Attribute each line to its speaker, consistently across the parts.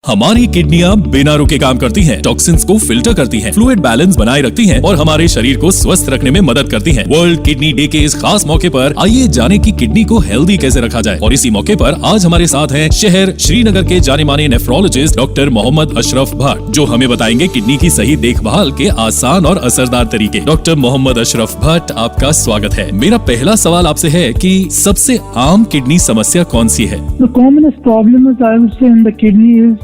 Speaker 1: हमारी किडनियां बिना रुके काम करती हैं, टॉक्सिन्स को फिल्टर करती हैं, फ्लूइड बैलेंस बनाए रखती हैं और हमारे शरीर को स्वस्थ रखने में मदद करती हैं। वर्ल्ड किडनी डे के इस खास मौके पर आइए जाने कि किडनी को हेल्दी कैसे रखा जाए। और इसी मौके पर आज हमारे साथ हैं शहर श्रीनगर के जाने माने नेफ्रोलॉजिस्ट डॉक्टर मोहम्मद अशरफ भट्ट, जो हमें बताएंगे किडनी की सही देखभाल के आसान और असरदार तरीके। डॉक्टर मोहम्मद अशरफ भट्ट, आपका स्वागत है। मेरा पहला सवाल आपसे है कि सबसे आम किडनी समस्या कौन सी है?
Speaker 2: The commonest problem is, I would say, in the kidney is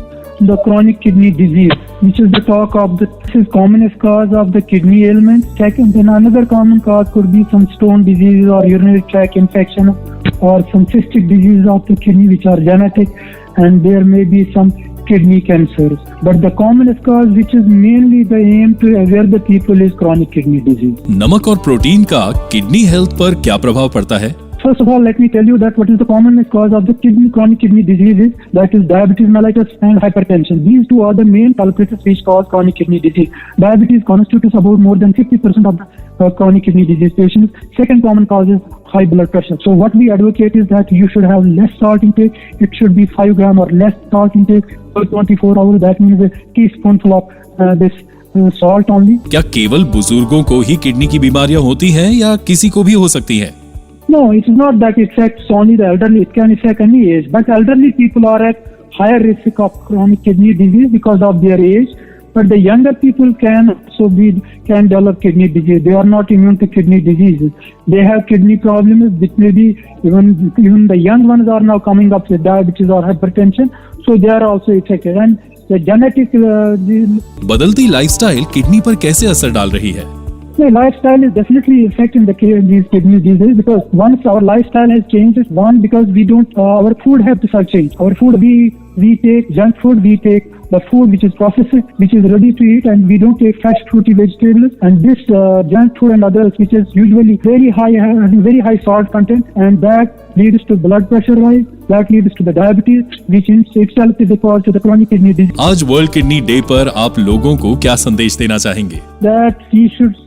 Speaker 2: the chronic kidney disease, which is the talk of the commonest cause of the kidney ailment. Second, then another common cause could be some stone disease or urinary tract infection or some cystic disease of the kidney which are genetic, and there may be some kidney cancers. But the commonest cause, which is mainly the aim to aware the people, is chronic kidney disease.
Speaker 1: नमक और protein का kidney health पर क्या प्रभाव पड़ता है?
Speaker 2: First of all, let me tell you that what is the commonest cause of the chronic kidney diseases, that is diabetes mellitus and hypertension. These two are the main culprits which cause chronic kidney disease. Diabetes constitutes about more than 50% of the chronic kidney disease patients. Second common cause is high blood pressure. So what we advocate is that you should have less salt intake. It should be 5 gram or less salt intake per 24 hours. That means a teaspoonful of this salt only.
Speaker 1: क्या केवल बुजुर्गों को ही kidney की बीमारियां होती हैं या किसी को भी हो सकती हैं?
Speaker 2: No, it is not that it affects only the elderly. It can affect any age. But elderly people are at higher risk of chronic kidney disease because of their age. But the younger people can develop kidney disease. They are not immune to kidney diseases. They have kidney problems, which may be even the young ones are now coming up with diabetes or hypertension. So they are also affected. And the genetic
Speaker 1: बदलती lifestyle kidney पर कैसे असर डाल रही है?
Speaker 2: The lifestyle is definitely affecting these kidney diseases, because once our lifestyle has changed, one, because we don't, our food habits have changed. Our food, we take junk food, we take the food which is processed, which is ready to eat, and we don't take fresh fruity vegetables. And this junk food and others, which is usually very high salt content, and that leads to blood pressure rise, that leads to the diabetes, which in itself is a cause to the chronic kidney disease.
Speaker 1: आज world kidney day पर आप लोगों को क्या संदेश देना चाहेंगे?
Speaker 2: That we should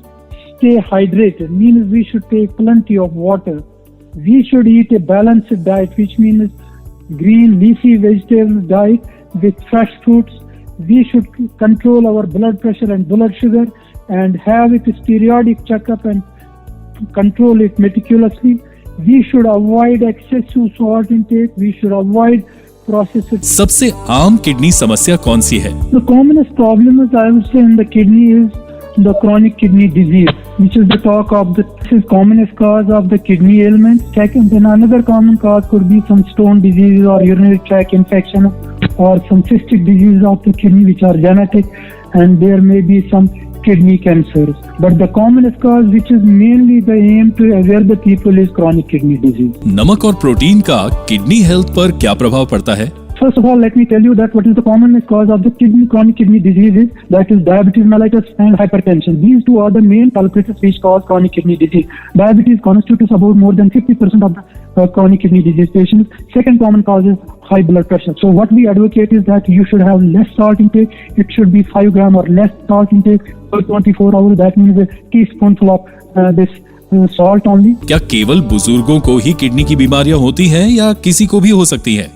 Speaker 2: stay hydrated, means we should take plenty of water. We should eat a balanced diet, which means green leafy vegetable diet with fresh fruits. We should control our blood pressure and blood sugar and have a periodic checkup and control it meticulously. We should avoid excessive salt intake. We should avoid processed.
Speaker 1: सबसे आम kidney समस्या कौन सी है?
Speaker 2: The commonest problem is, I would say, in the kidney is the chronic kidney disease, which is the talk of the commonest cause of the kidney ailment. Second, then another common cause could be some stone disease or urinary tract infection or some cystic disease of the kidney which are genetic, and there may be some kidney cancers. But the commonest cause, which is mainly the aim to aware the people, is chronic kidney disease.
Speaker 1: नमक और protein का kidney health पर क्या प्रभाव पड़ता है?
Speaker 2: First of all, let me tell you that what is the commonest cause of the chronic kidney diseases, that is diabetes mellitus and hypertension. These two are the main culprits which cause chronic kidney disease. Diabetes constitutes about more than 50% of the chronic kidney disease patients. Second common cause is high blood pressure. So what we advocate is that you should have less salt intake. It should be 5 gram or less salt intake per 24 hours. That means a teaspoonful of this salt only.
Speaker 1: क्या केवल बुजुर्गों को ही kidney की बीमारियां होती हैं या किसी को भी हो सकती है?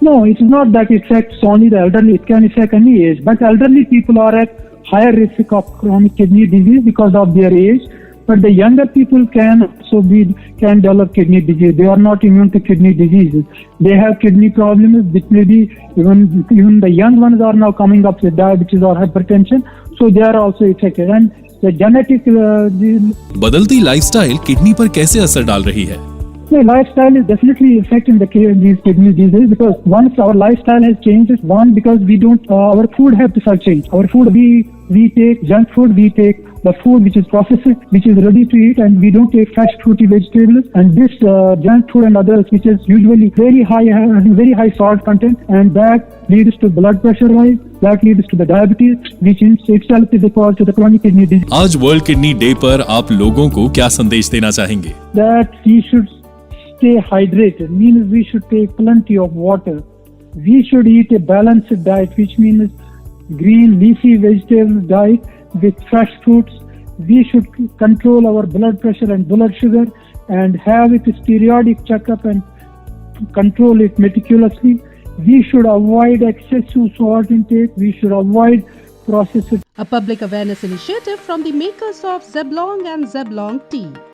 Speaker 2: No, it is not that it affects only the elderly. It can affect any age. But elderly people are at higher risk of chronic kidney disease because of their age. But the younger people can develop kidney disease. They are not immune to kidney diseases. They have kidney problems, which may be even the young ones are now coming up with diabetes or hypertension. So they are also affected. And the genetic
Speaker 1: बदलती lifestyle kidney पर कैसे असर डाल रही है?
Speaker 2: The lifestyle is definitely affecting these kidney diseases, because once our lifestyle has changed, one, because we don't, our food habits have changed. Our food, we take junk food, we take the food which is processed, which is ready to eat, and we don't take fresh fruity vegetables. And this junk food and others, which is usually very high salt content, and that leads to blood pressure rise, that leads to the diabetes, which in itself is a cause to the chronic kidney disease.
Speaker 1: आज world kidney day पर आप लोगों को क्या संदेश देना चाहेंगे?
Speaker 2: That we should stay hydrated, means we should take plenty of water. We should eat a balanced diet, which means green leafy vegetable diet with fresh fruits. We should control our blood pressure and blood sugar and have a periodic checkup and control it meticulously. We should avoid excessive salt intake. We should avoid processed.
Speaker 3: A public awareness initiative from the makers of Zeblong and Zeblong tea.